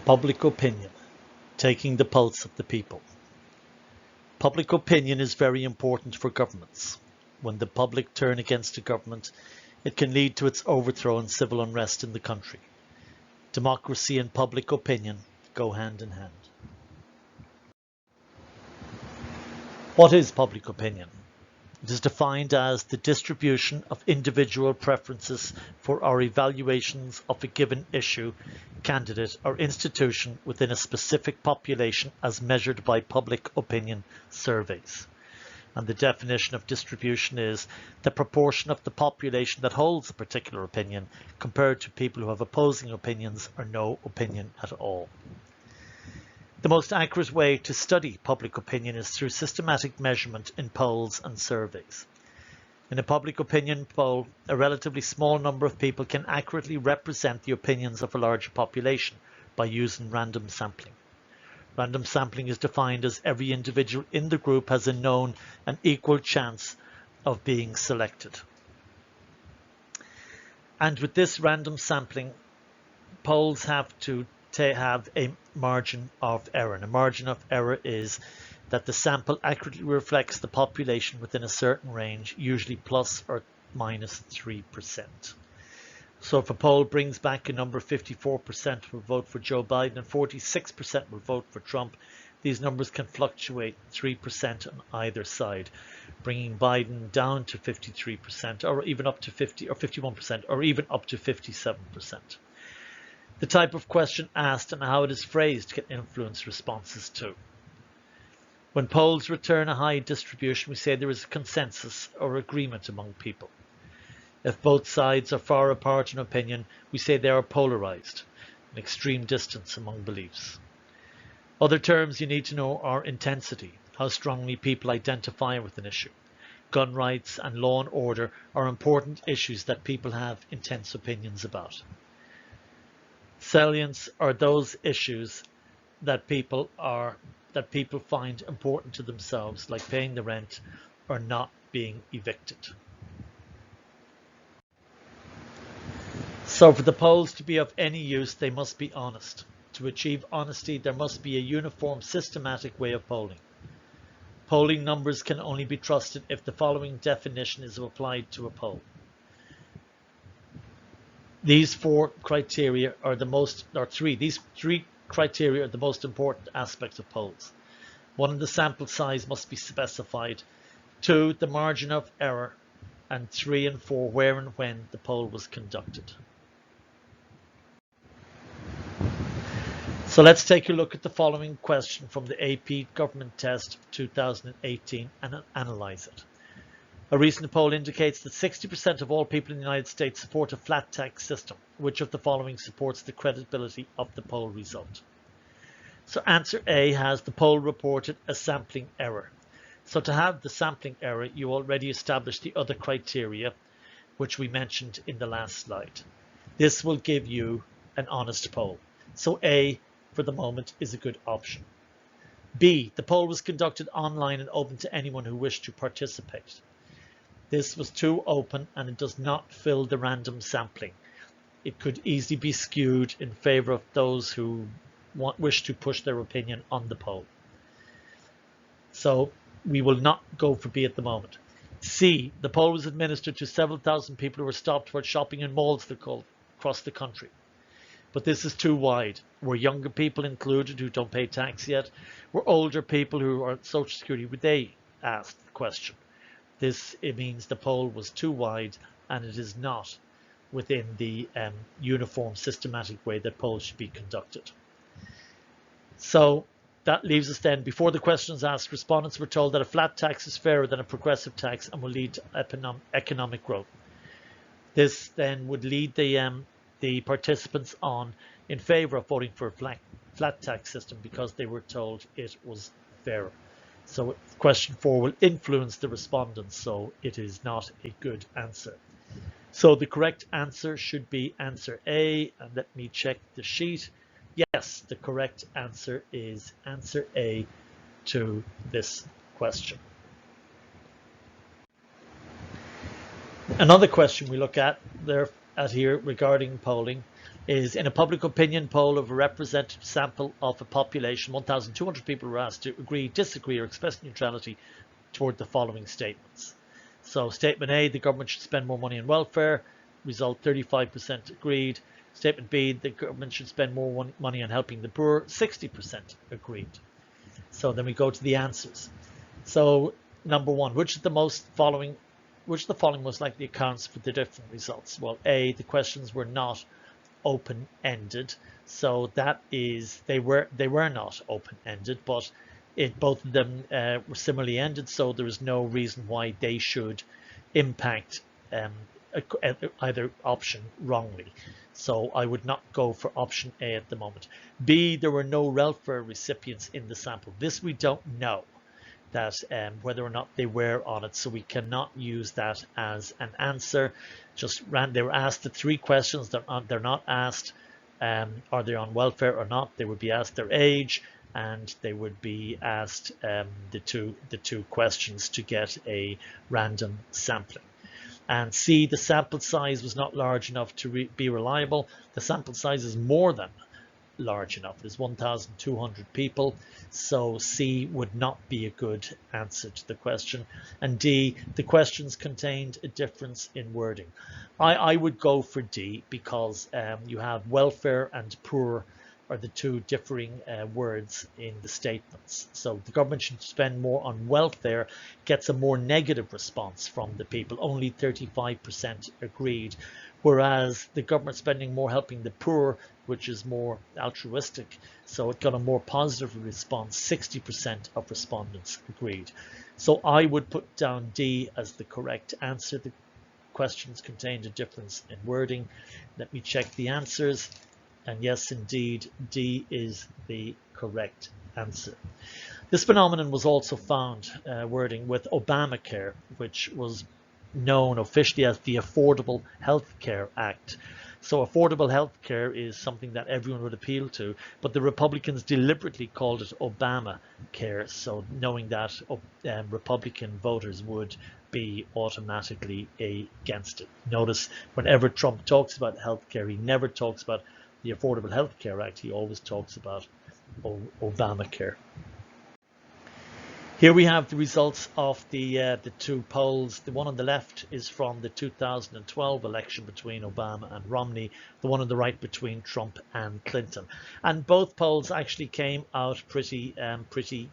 Public opinion, taking the pulse of the people. Public opinion is very important for governments. When the public turn against a government, it can lead to its overthrow and civil unrest in the country. Democracy and public opinion go hand in hand. What is public opinion? It is defined as the distribution of individual preferences for our evaluations of a given issue, candidate, or institution within a specific population as measured by public opinion surveys. And the definition of distribution is the proportion of the population that holds a particular opinion compared to people who have opposing opinions or no opinion at all. The most accurate way to study public opinion is through systematic measurement in polls and surveys. In a public opinion poll, a relatively small number of people can accurately represent the opinions of a larger population by using random sampling. Random sampling is defined as every individual in the group has a known and equal chance of being selected. And with this random sampling, polls have to have a margin of error. And a margin of error is that the sample accurately reflects the population within a certain range, usually plus or minus 3%. So if a poll brings back a number of 54% will vote for Joe Biden and 46% will vote for Trump, these numbers can fluctuate 3% on either side, bringing Biden down to 53% or even up to 50 or 51% or even up to 57%. The type of question asked and how it is phrased can influence responses too. When polls return a high distribution, we say there is a consensus or agreement among people. If both sides are far apart in opinion, we say they are polarized, an extreme distance among beliefs. Other terms you need to know are intensity, how strongly people identify with an issue. Gun rights and law and order are important issues that people have intense opinions about. Salience are those issues that people find important to themselves, like paying the rent or not being evicted. So for the polls to be of any use, they must be honest. To achieve honesty, there must be a uniform, systematic way of polling. Polling numbers can only be trusted if the following definition is applied to a poll. These three criteria are the most important aspects of polls. 1, the sample size must be specified. 2, the margin of error. And 3 and 4, where and when the poll was conducted. So let's take a look at the following question from the AP Government Test 2018 and analyze it. A recent poll indicates that 60% of all people in the United States support a flat tax system. Which of the following supports the credibility of the poll result? So answer A has the poll reported a sampling error. So to have the sampling error, you already established the other criteria, which we mentioned in the last slide. This will give you an honest poll. So A, for the moment, is a good option. B, the poll was conducted online and open to anyone who wished to participate. This was too open and it does not fill the random sampling. It could easily be skewed in favor of those who wish to push their opinion on the poll. So we will not go for B at the moment. C, the poll was administered to several thousand people who were stopped for shopping in malls across the country. But this is too wide. Were younger people included who don't pay tax yet? Were older people who are on Social Security, would they ask the question? It means the poll was too wide and it is not within the uniform, systematic way that polls should be conducted. So that leaves us then, before the questions asked, respondents were told that a flat tax is fairer than a progressive tax and will lead to economic growth. This then would lead the participants on in favor of voting for a flat tax system because they were told it was fairer. So question 4 will influence the respondents, so it is not a good answer. So the correct answer should be answer A, and let me check the sheet. Yes, the correct answer is answer A to this question. Another question we look at here regarding polling is in a public opinion poll of a representative sample of a population, 1,200 people were asked to agree, disagree, or express neutrality toward the following statements. So statement A, the government should spend more money on welfare. Result 35% agreed. Statement B, the government should spend more money on helping the poor. 60% agreed. So then we go to the answers. So number one, which of the following most likely accounts for the different results? Well, A, the questions were not open-ended, so that is they were not open-ended, but both of them were similarly ended, so there is no reason why they should impact either option wrongly. So I would not go for option A at the moment. B, there were no welfare recipients in the sample. This we don't know that whether or not they were on it, so we cannot use that as an answer. They were asked the three questions. They're not asked are they on welfare or not. They would be asked their age, and they would be asked the two questions to get a random sampling. And C, the sample size was not large enough to be reliable. The sample size is more than large enough. There's 1,200 people, so C would not be a good answer to the question. And D, the questions contained a difference in wording. I would go for D because you have welfare and poor are the two differing words in the statements. So the government should spend more on welfare gets a more negative response from the people. Only 35% agreed, whereas the government spending more helping the poor, which is more altruistic, so it got a more positive response. 60% of respondents agreed. So I would put down D as the correct answer. The questions contained a difference in wording. Let me check the answers. And yes, indeed, D is the correct answer. This phenomenon was also found wording with Obamacare, which was known officially as the Affordable Health Care Act. So affordable health care is something that everyone would appeal to, but the Republicans deliberately called it Obamacare, so knowing that Republican voters would be automatically against it. Notice whenever Trump talks about health care, he never talks about the Affordable Health Care Act. He always talks about Obamacare. Here we have the results of the two polls. The one on the left is from the 2012 election between Obama and Romney. The one on the right between Trump and Clinton. And both polls actually came out pretty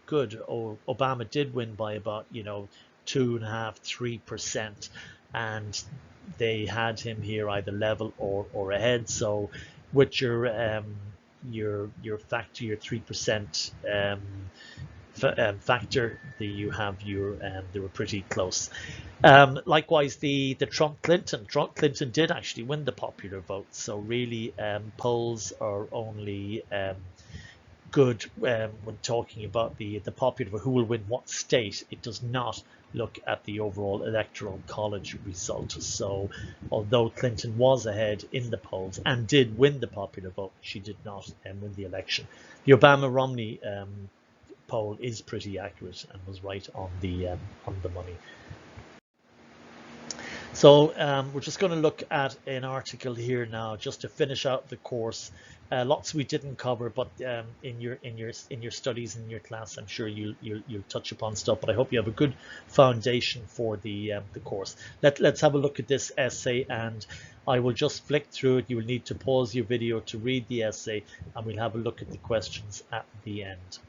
good. Obama did win by about 2.5–3%, and they had him here either level or ahead. So with your factor, your 3% factor, you have your they were pretty close. Likewise, the Trump-Clinton did actually win the popular vote. So really, polls are only good when talking about the popular vote, who will win what state. It does not look at the overall electoral college result. So although Clinton was ahead in the polls and did win the popular vote, she did not win the election. The Obama-Romney poll is pretty accurate and was right on the money. So we're just going to look at an article here now, just to finish out the course. Lots we didn't cover, but in your studies in your class, I'm sure you'll touch upon stuff. But I hope you have a good foundation for the course. Let's have a look at this essay, and I will just flick through it. You will need to pause your video to read the essay, and we'll have a look at the questions at the end.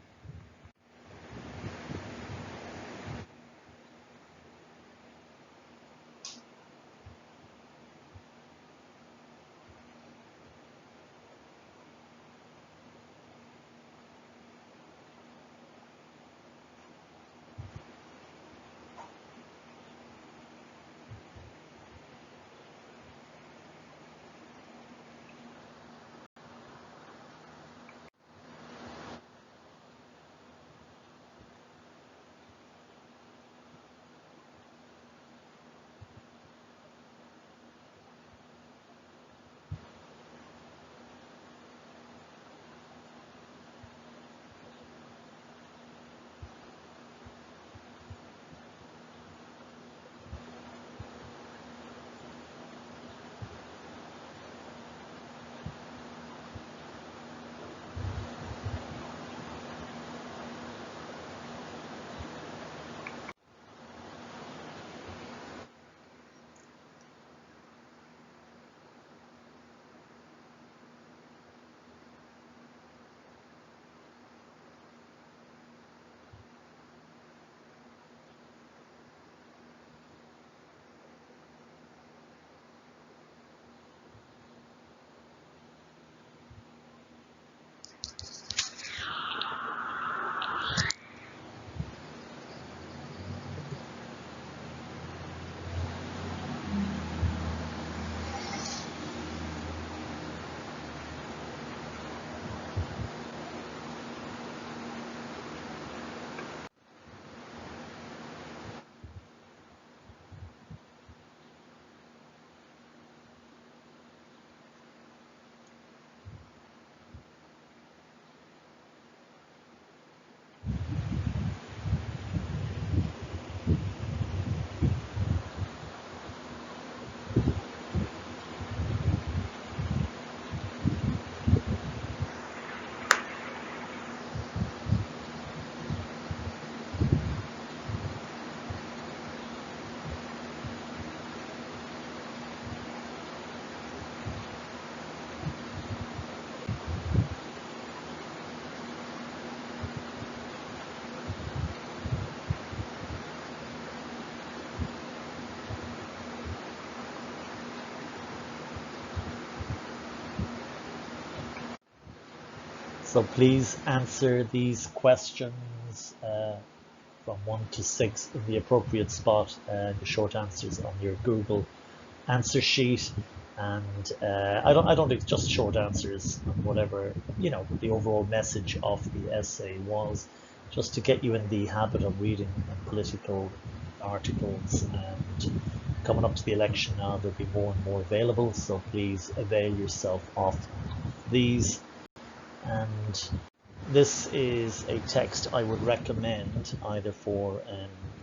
So please answer these questions from 1 to 6 in the appropriate spot, the short answers on your Google answer sheet. And I don't think it's just short answers and whatever, the overall message of the essay was just to get you in the habit of reading political articles. And coming up to the election now, there'll be more and more available, so please avail yourself of these. And this is a text I would recommend either for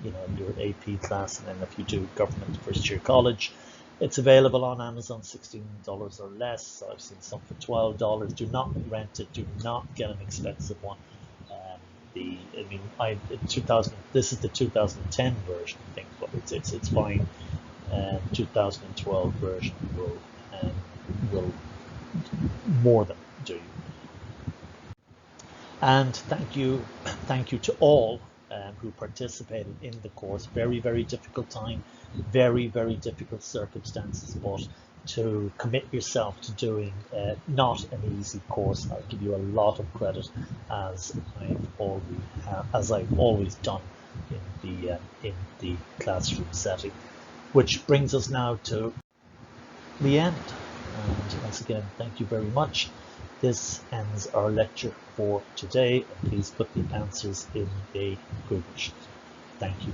your AP class, and then if you do government first year college. It's available on Amazon, $16 or less. I've seen some for $12. Do not rent it. Do not get an expensive one. This is the 2010 version, I think, but it's fine. 2012 version will more than do you. And thank you to all who participated in the course. Very, very difficult time, very, very difficult circumstances, but to commit yourself to doing not an easy course. I'll give you a lot of credit, as I've always done in the classroom setting. Which brings us now to the end. And once again, thank you very much. This ends our lecture for today. Please put the answers in a Google sheet. Thank you.